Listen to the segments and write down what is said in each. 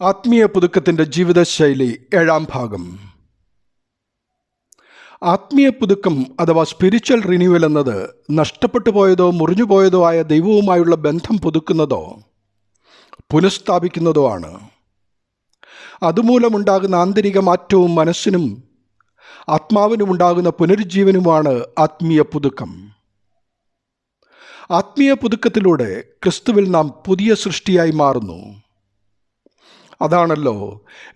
ആത്മീയ പുതുക്കത്തിൻ്റെ ജീവിതശൈലി 7-ാം ഭാഗം. ആത്മീയ പുതുക്കം അഥവാ സ്പിരിച്വൽ റിന്യൂവൽ എന്നത് നഷ്ടപ്പെട്ടു പോയതോ മുറിഞ്ഞുപോയതോ ആയ ദൈവവുമായുള്ള ബന്ധം പുതുക്കുന്നതോ പുനഃസ്ഥാപിക്കുന്നതോ ആണ്. അതുമൂലമുണ്ടാകുന്ന ആന്തരിക മാറ്റവും മനസ്സിനും ആത്മാവിനുമുണ്ടാകുന്ന പുനരുജ്ജീവനുമാണ് ആത്മീയ പുതുക്കം. ആത്മീയ പുതുക്കത്തിലൂടെ ക്രിസ്തുവിൽ നാം പുതിയ സൃഷ്ടിയായി മാറുന്നു. അതാണല്ലോ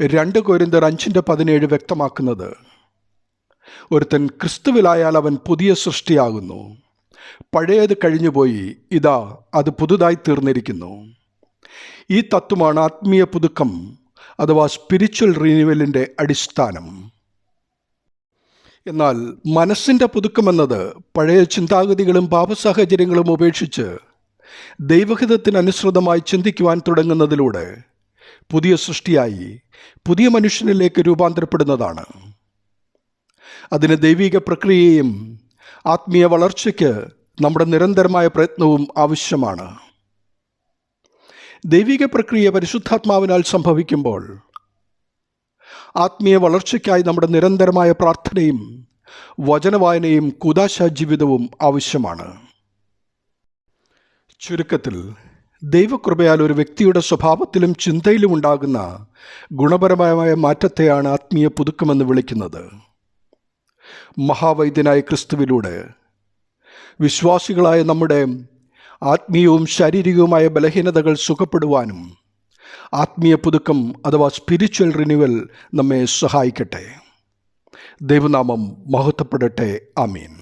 2 കൊരിന്ത്യർ 5:17 വ്യക്തമാക്കുന്നത്. ഒരുത്തൻ ക്രിസ്തുവിലായാൽ അവൻ പുതിയ സൃഷ്ടിയാകുന്നു, പഴയത് കഴിഞ്ഞുപോയി, ഇതാ അത് പുതുതായി തീർന്നിരിക്കുന്നു. ഈ തത്വമാണ് ആത്മീയ പുതുക്കം അഥവാ സ്പിരിച്വൽ റിന്യൂവലിൻ്റെ അടിസ്ഥാനം. എന്നാൽ മനസ്സിൻ്റെ പുതുക്കമെന്നത് പഴയ ചിന്താഗതികളും പാപസാഹചര്യങ്ങളും ഉപേക്ഷിച്ച് ദൈവഹിതത്തിനനുസൃതമായി ചിന്തിക്കുവാൻ തുടങ്ങുന്നതിലൂടെ പുതിയ സൃഷ്ടിയായി പുതിയ മനുഷ്യനിലേക്ക് രൂപാന്തരപ്പെടുന്നതാണ്. അതിന് ദൈവിക പ്രക്രിയയും ആത്മീയ വളർച്ചയ്ക്ക് നമ്മുടെ നിരന്തരമായ പ്രയത്നവും ആവശ്യമാണ്. ദൈവിക പ്രക്രിയ പരിശുദ്ധാത്മാവിനാൽ സംഭവിക്കുമ്പോൾ ആത്മീയ വളർച്ചയ്ക്കായി നമ്മുടെ നിരന്തരമായ പ്രാർത്ഥനയും വചനവായനയും കൂദാശ ജീവിതവും ആവശ്യമാണ്. ചുരുക്കത്തിൽ, ദൈവകൃപയാൽ ഒരു വ്യക്തിയുടെ സ്വഭാവത്തിലും ചിന്തയിലും ഉണ്ടാകുന്ന ഗുണപരമായ മാറ്റത്തെയാണ് ആത്മീയ പുതുക്കമെന്ന് വിളിക്കുന്നത്. മഹാവൈദ്യനായ ക്രിസ്തുവിലൂടെ വിശ്വാസികളായ നമ്മുടെ ആത്മീയവും ശാരീരികവുമായ ബലഹീനതകൾ സുഖപ്പെടുവാനും ആത്മീയ പുതുക്കം അഥവാ സ്പിരിച്വൽ റിന്യൂവൽ നമ്മെ സഹായിക്കട്ടെ. ദൈവനാമം മഹത്വപ്പെടട്ടെ. ആമീൻ.